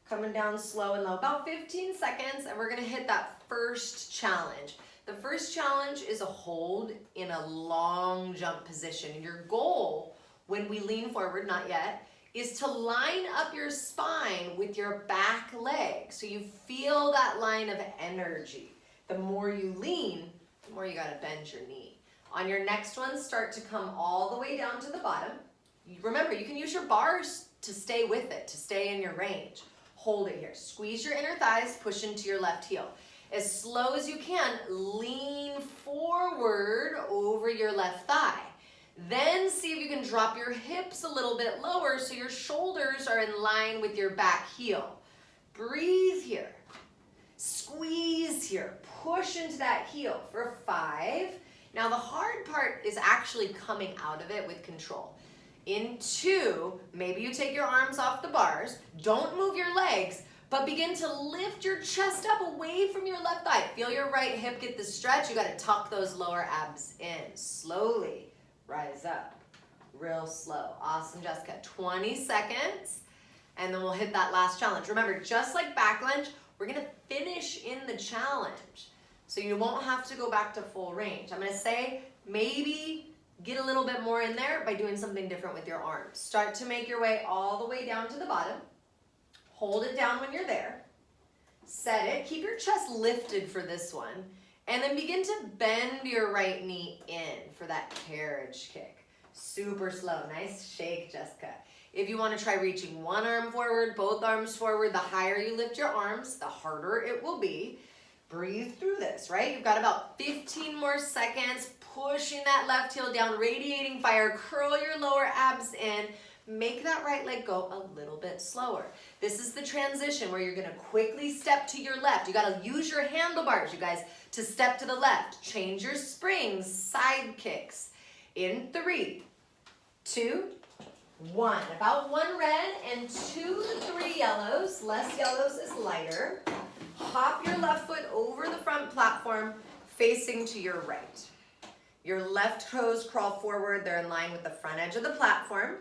Coming down slow and low. About 15 seconds, and we're going to hit that first challenge. The first challenge is a hold in a long jump position. Your goal, when we lean forward, not yet, is to line up your spine with your back leg. So you feel that line of energy. The more you lean, the more you gotta bend your knee. On your next one, start to come all the way down to the bottom. Remember, you can use your bars to stay with it, to stay in your range. Hold it here. Squeeze your inner thighs, push into your left heel. As slow as you can, lean forward over your left thigh. Then see if you can drop your hips a little bit lower so your shoulders are in line with your back heel. Breathe here. Squeeze here. Push into that heel for 5. Now the hard part is actually coming out of it with control. In 2, maybe you take your arms off the bars. Don't move your legs, but begin to lift your chest up away from your left thigh. Feel your right hip get the stretch. You got to tuck those lower abs in. Slowly rise up. Real slow. Awesome, Jessica. 20 seconds, and then we'll hit that last challenge. Remember, just like back lunge, we're going to finish in the challenge. So you won't have to go back to full range. I'm going to say maybe get a little bit more in there by doing something different with your arms. Start to make your way all the way down to the bottom. Hold it down when you're there. Set it. Keep your chest lifted for this one. And then begin to bend your right knee in for that carriage kick. Super slow. Nice shake, Jessica. If you want to try reaching one arm forward, both arms forward, the higher you lift your arms, the harder it will be. Breathe through this, right? You've got about 15 more seconds. Pushing that left heel down, radiating fire. Curl your lower abs in. Make that right leg go a little bit slower. This is the transition where you're gonna quickly step to your left. You gotta use your handlebars, you guys, to step to the left. Change your springs, side kicks. In 3, 2, 1, about 1 red and 2 to 3 yellows. Less yellows is lighter. Hop your left foot over the front platform, facing to your right. Your left toes crawl forward, they're in line with the front edge of the platform.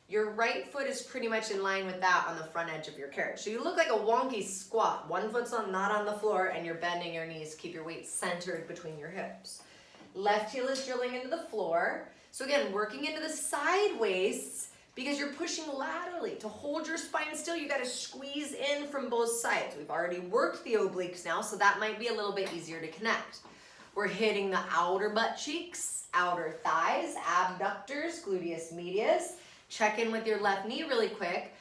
Your right foot is pretty much in line with that on the front edge of your carriage. So you look like a wonky squat. One foot's not on the floor and you're bending your knees. Keep your weight centered between your hips. Left heel is drilling into the floor. So again, working into the side waists because you're pushing laterally. To hold your spine still, you gotta squeeze in from both sides. We've already worked the obliques now, so that might be a little bit easier to connect. We're hitting the outer butt cheeks, outer thighs, abductors, gluteus medius. Check in with your left knee really quick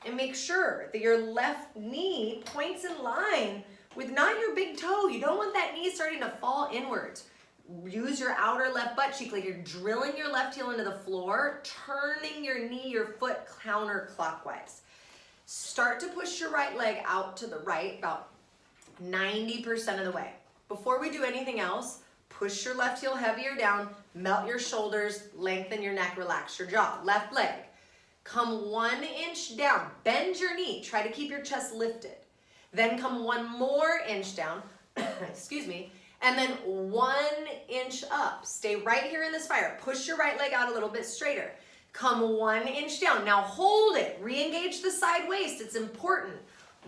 and make sure that your left knee points in line with not your big toe. You don't want that knee starting to fall inwards. Use your outer left butt cheek like you're drilling your left heel into the floor, turning your knee, your foot counterclockwise. Start to push your right leg out to the right about 90% of the way. Before we do anything else, push your left heel heavier down, melt your shoulders, lengthen your neck, relax your jaw. Left leg, come 1 inch down, bend your knee, try to keep your chest lifted. Then come 1 more inch down, excuse me, and then 1 inch up. Stay right here in this fire. Push your right leg out a little bit straighter. Come 1 inch down. Now hold it, re-engage the side waist, it's important.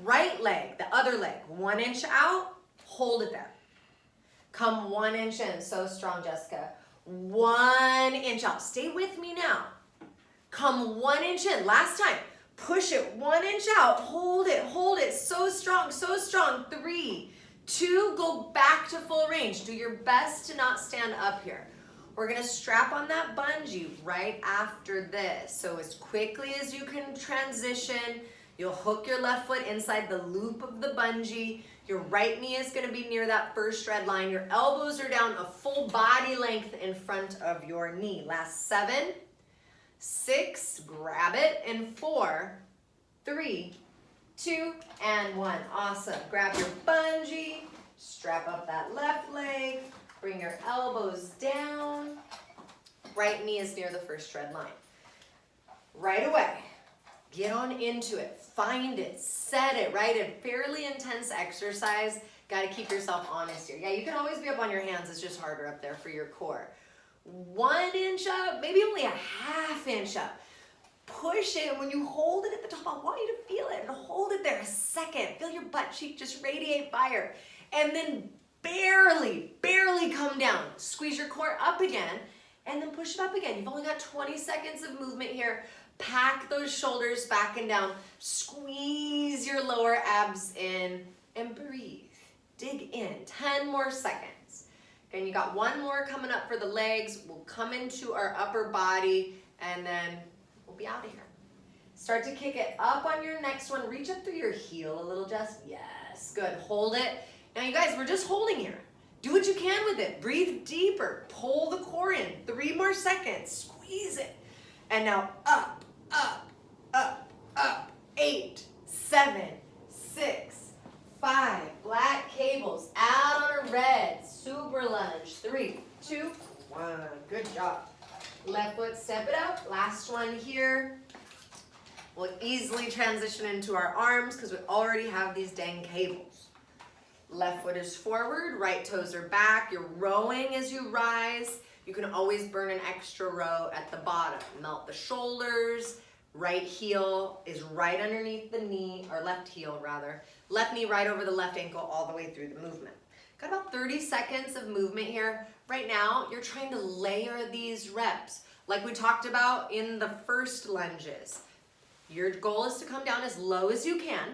Right leg, the other leg, 1 inch out, hold it there. Come 1 inch in, so strong, Jessica. 1 inch out, stay with me now. Come 1 inch in, last time. Push it 1 inch out, hold it, so strong, 3, 2, go back to full range. Do your best to not stand up here. We're gonna strap on that bungee right after this. So as quickly as you can transition, you'll hook your left foot inside the loop of the bungee. Your right knee is gonna be near that first red line. Your elbows are down a full body length in front of your knee. Last 7, 6, grab it, and 4, 3, 2, and 1. Awesome. Grab your bungee, strap up that left leg, bring your elbows down. Right knee is near the first red line. Right away, get on into it. Find it, set it, right? A fairly intense exercise. Got to keep yourself honest here. Yeah, you can always be up on your hands. It's just harder up there for your core. 1 inch up, maybe only a ½ inch up. Push it. When you hold it at the top, I want you to feel it and hold it there a second. Feel your butt cheek just radiate fire. And then barely come down. Squeeze your core up again and then push it up again. You've only got 20 seconds of movement here. Pack those shoulders back and down. Squeeze your lower abs in and breathe. Dig in. 10 more seconds. And you got 1 more coming up for the legs. We'll come into our upper body and then we'll be out of here. Start to kick it up on your next one. Reach up through your heel a little, Jess. Yes, good. Hold it. Now you guys, we're just holding here. Do what you can with it. Breathe deeper. Pull the core in. 3 more seconds. Squeeze it. And now up, up, up, up. 8, 7, 6, 5. Black cables. Out on a red. Super lunge. 3, 2, 1. Good job. Left foot, step it up. Last one here. We'll easily transition into our arms because we already have these dang cables. Left foot is forward, right toes are back. You're rowing as you rise. You can always burn an extra row at the bottom. Melt the shoulders. Right heel is right underneath the knee, or left heel rather. Left knee right over the left ankle all the way through the movement. Got about 30 seconds of movement here. Right now, you're trying to layer these reps. Like we talked about in the first lunges. Your goal is to come down as low as you can.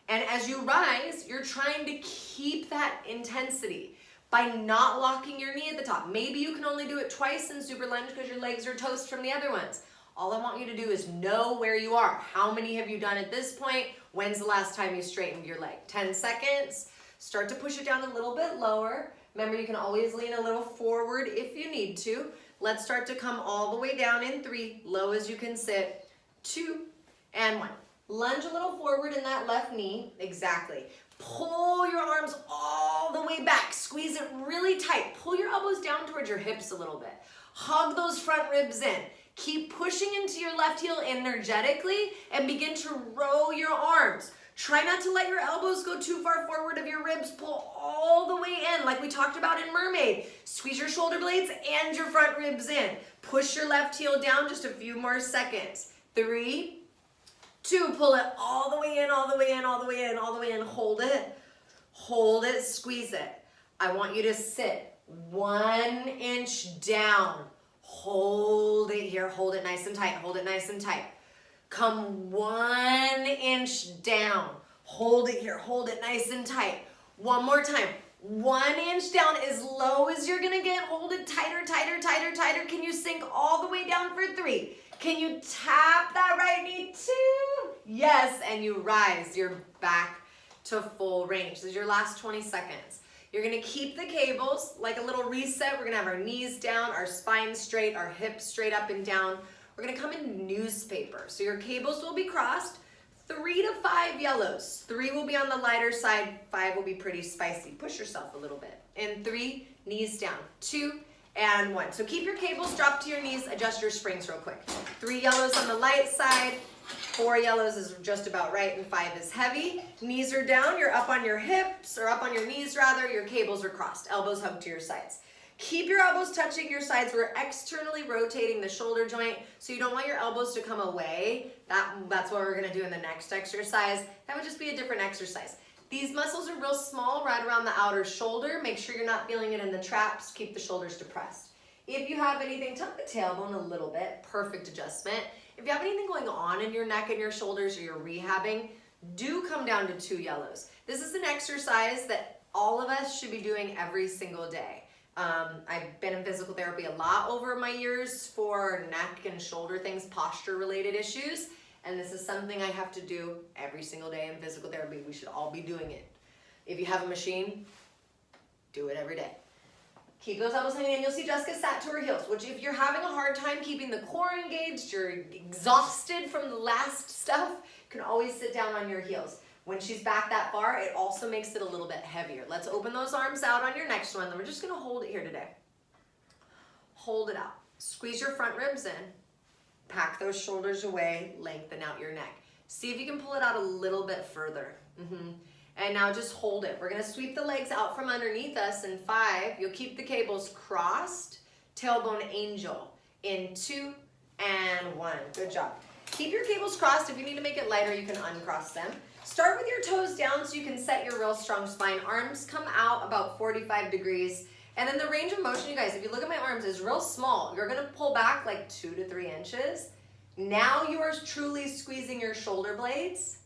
And as you rise, you're trying to keep that intensity by not locking your knee at the top. Maybe you can only do it twice in super lunge because your legs are toast from the other ones. All I want you to do is know where you are. How many have you done at this point? When's the last time you straightened your leg? 10 seconds. Start to push it down a little bit lower. Remember, you can always lean a little forward if you need to. Let's start to come all the way down in 3, low as you can sit, 2, and 1. Lunge a little forward in that left knee, exactly. Pull your arms all the way back, squeeze it really tight. Pull your elbows down towards your hips a little bit. Hug those front ribs in. Keep pushing into your left heel energetically and begin to row your arms. Try not to let your elbows go too far forward of your ribs. Pull all the way in like we talked about in Mermaid. Squeeze your shoulder blades and your front ribs in. Push your left heel down just a few more seconds. 3, 2, pull it all the way in, all the way in, all the way in, all the way in. Hold it, squeeze it. I want you to sit 1 inch down. Hold it here, hold it nice and tight, hold it nice and tight. Come 1 inch down. Hold it here, hold it nice and tight. One more time. 1 inch down, as low as you're gonna get. Hold it tighter, tighter, tighter, tighter. Can you sink all the way down for 3? Can you tap that right knee? 2. Yes, and you rise. You're back to full range. This is your last 20 seconds. You're gonna keep the cables like a little reset. We're gonna have our knees down, our spine straight, our hips straight up and down. We're gonna come in newspaper. So your cables will be crossed. 3 to 5 yellows. 3 will be on the lighter side, 5 will be pretty spicy. Push yourself a little bit. In 3, knees down. 2 and 1. So keep your cables dropped to your knees, adjust your springs real quick. 3 yellows on the light side, 4 yellows is just about right, and 5 is heavy. Knees are down, you're up on your hips, or up on your knees rather, your cables are crossed, elbows hugged to your sides. Keep your elbows touching your sides. We're externally rotating the shoulder joint, so you don't want your elbows to come away. That's what we're gonna do in the next exercise. That would just be a different exercise. These muscles are real small, right around the outer shoulder. Make sure you're not feeling it in the traps. Keep the shoulders depressed. If you have anything, tuck the tailbone a little bit, perfect adjustment. If you have anything going on in your neck and your shoulders or you're rehabbing, do come down to 2 yellows. This is an exercise that all of us should be doing every single day. I've been in physical therapy a lot over my years for neck and shoulder things, posture related issues. And this is something I have to do every single day in physical therapy. We should all be doing it. If you have a machine, do it every day. Keep those elbows hanging in. You'll see Jessica sat to her heels, which if you're having a hard time keeping the core engaged, you're exhausted from the last stuff, you can always sit down on your heels. When she's back that far, it also makes it a little bit heavier. Let's open those arms out on your next one. Then we're just gonna hold it here today. Hold it out. Squeeze your front ribs in. Pack those shoulders away, lengthen out your neck. See if you can pull it out a little bit further. And now just hold it. We're gonna sweep the legs out from underneath us in 5. You'll keep the cables crossed, tailbone angel in 2 and 1. Good job. Keep your cables crossed. If you need to make it lighter, you can uncross them. Start with your toes down so you can set your real strong spine. Arms come out about 45 degrees. And then the range of motion, you guys, if you look at my arms, is real small. You're gonna pull back like 2 to 3 inches. Now you are truly squeezing your shoulder blades.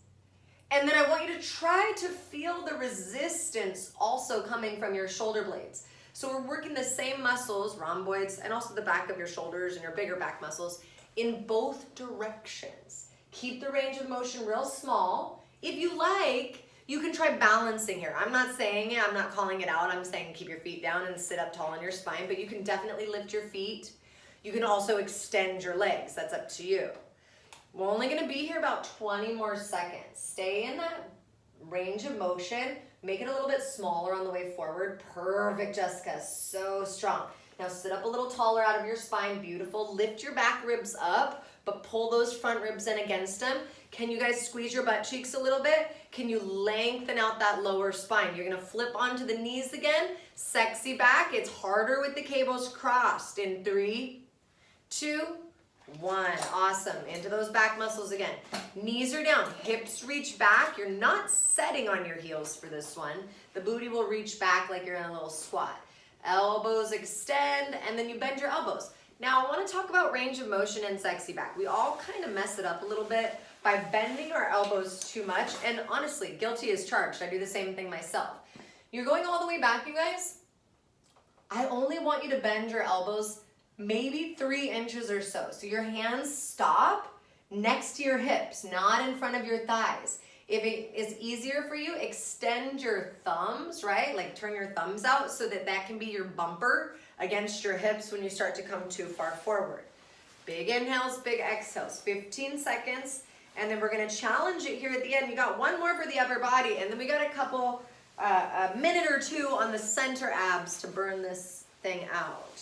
And then I want you to try to feel the resistance also coming from your shoulder blades. So we're working the same muscles, rhomboids, and also the back of your shoulders and your bigger back muscles in both directions. Keep the range of motion real small. If you like, you can try balancing here. I'm not saying it, I'm not calling it out. I'm saying keep your feet down and sit up tall on your spine, but you can definitely lift your feet. You can also extend your legs. That's up to you. We're only gonna be here about 20 more seconds. Stay in that range of motion. Make it a little bit smaller on the way forward. Perfect, Jessica, so strong. Now sit up a little taller out of your spine, beautiful. Lift your back ribs up, but pull those front ribs in against them. Can you guys squeeze your butt cheeks a little bit? Can you lengthen out that lower spine? You're gonna flip onto the knees again. Sexy back, it's harder with the cables crossed. In 3, 2, 1, awesome. Into those back muscles again. Knees are down, hips reach back. You're not setting on your heels for this one. The booty will reach back like you're in a little squat. Elbows extend, and then you bend your elbows. Now I wanna talk about range of motion and sexy back. We all kind of mess it up a little bit by bending our elbows too much, and honestly, guilty as charged. I do the same thing myself. You're going all the way back, you guys. I only want you to bend your elbows maybe 3 inches or so. So your hands stop next to your hips, not in front of your thighs. If it is easier for you, extend your thumbs, right? Like turn your thumbs out so that that can be your bumper against your hips when you start to come too far forward. Big inhales, big exhales, 15 seconds. And then we're gonna challenge it here at the end. You got 1 more for the upper body, and then we got a couple, a minute or 2 on the center abs to burn this thing out.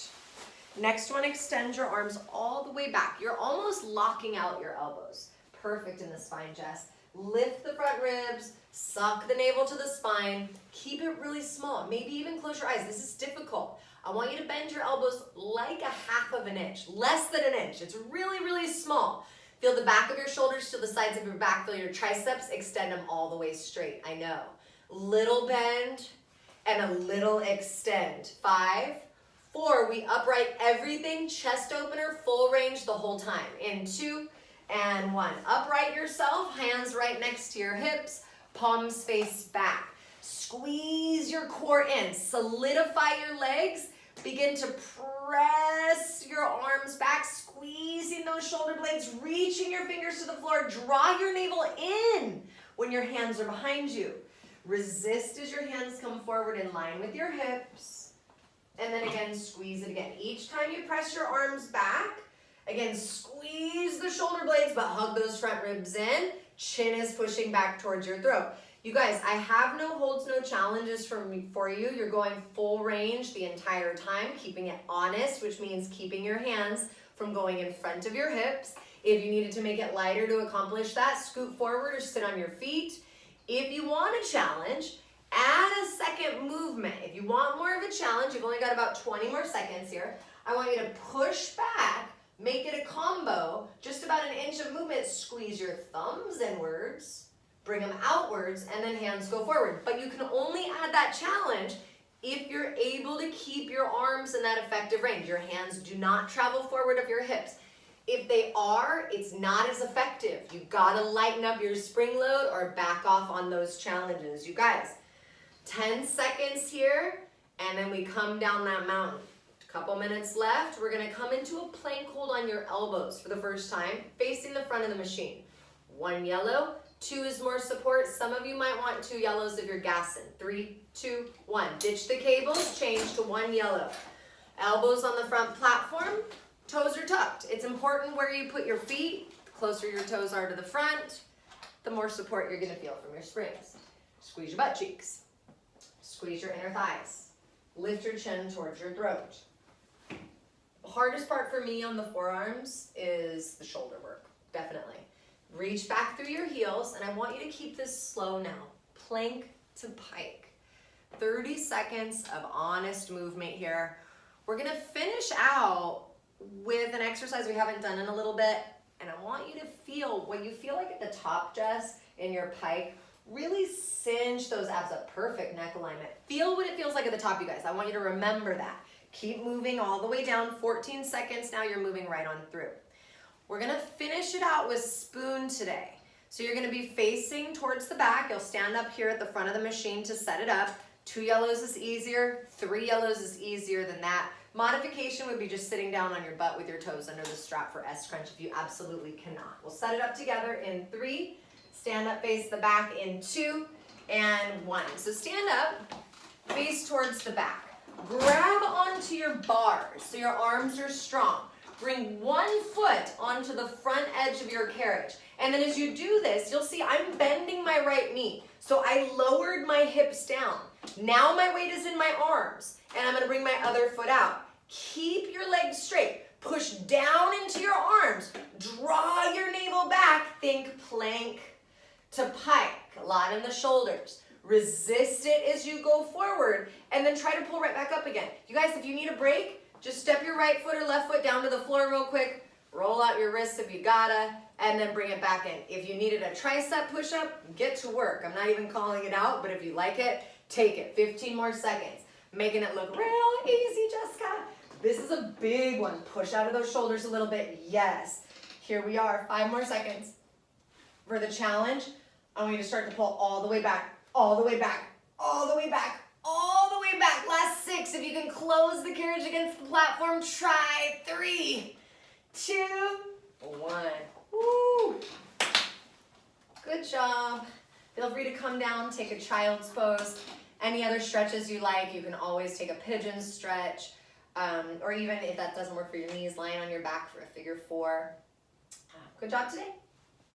Next one, extend your arms all the way back. You're almost locking out your elbows. Perfect in the spine, Jess. Lift the front ribs, suck the navel to the spine. Keep it really small. Maybe even close your eyes. This is difficult. I want you to bend your elbows like a half of an inch, less than an inch. It's really, really small. Feel the back of your shoulders, feel the sides of your back, feel your triceps, extend them all the way straight. I know. Little bend and a little extend. 5, 4, we upright everything, chest opener, full range the whole time. In 2 and 1. Upright yourself, hands right next to your hips, palms face back. Squeeze your core in, solidify your legs, begin to press your arms back, squeezing those shoulder blades, reaching your fingers to the floor, draw your navel in when your hands are behind you. Resist as your hands come forward in line with your hips, and then again, squeeze it again. Each time you press your arms back, again, squeeze the shoulder blades, but hug those front ribs in. Chin is pushing back towards your throat. You guys, I have no holds, no challenges for you. You're going full range the entire time, keeping it honest, which means keeping your hands from going in front of your hips. If you needed to make it lighter to accomplish that, scoot forward or sit on your feet. If you want a challenge, add a second movement. If you want more of a challenge, you've only got about 20 more seconds here. I want you to push back, make it a combo, just about an inch of movement. Squeeze your thumbs inwards, bring them outwards, and then hands go forward. But you can only add that challenge if you're able to keep your arms in that effective range. Your hands do not travel forward of your hips. If they are, it's not as effective. You've got to lighten up your spring load or back off on those challenges. You guys, 10 seconds here, and then we come down that mountain. Couple minutes left. We're going to come into a plank hold on your elbows for the first time, facing the front of the machine. 1 yellow, 2 is more support. Some of you might want 2 yellows if you're gassing. 3, 2, 1. Ditch the cables, change to 1 yellow. Elbows on the front platform, toes are tucked. It's important where you put your feet. The closer your toes are to the front, the more support you're going to feel from your springs. Squeeze your butt cheeks. Squeeze your inner thighs. Lift your chin towards your throat. The hardest part for me on the forearms is the shoulder work, definitely. Reach back through your heels, and I want you to keep this slow now. Plank to pike. 30 seconds of honest movement here. We're gonna finish out with an exercise we haven't done in a little bit, and I want you to feel what you feel like at the top, Jess, in your pike. Really cinch those abs up. Perfect neck alignment. Feel what it feels like at the top, you guys. I want you to remember that. Keep moving all the way down. 14 seconds now, you're moving right on through. We're gonna finish it out with spoon today. So you're gonna be facing towards the back. You'll stand up here at the front of the machine to set it up. 2 yellows is easier, 3 yellows is easier than that. Modification would be just sitting down on your butt with your toes under the strap for S crunch if you absolutely cannot. We'll set it up together in 3, stand up, face the back in 2 and 1. So stand up, face towards the back. Grab onto your bars so your arms are strong. Bring 1 foot onto the front edge of your carriage. And then as you do this, you'll see I'm bending my right knee. So I lowered my hips down. Now my weight is in my arms, and I'm gonna bring my other foot out. Keep your legs straight. Push down into your arms. Draw your navel back. Think plank to pike. A lot in the shoulders. Resist it as you go forward, and then try to pull right back up again. You guys, if you need a break, just step your right foot or left foot down to the floor real quick, roll out your wrists if you gotta, and then bring it back in. If you needed a tricep push-up, get to work. I'm not even calling it out, but if you like it, take it. 15 more seconds. Making it look real easy, Jessica. This is a big one. Push out of those shoulders a little bit. Yes. Here we are. 5 more seconds. For the challenge, I want you to start to pull all the way back, all the way back, all the way back, all the way back. Last 6. If you can close the carriage against the platform, try. 3, 2, 1. Woo. Good job. Feel free to come down, take a child's pose. Any other stretches you like, you can always take a pigeon stretch, or even if that doesn't work for your knees, lying on your back for a figure 4. Good job today.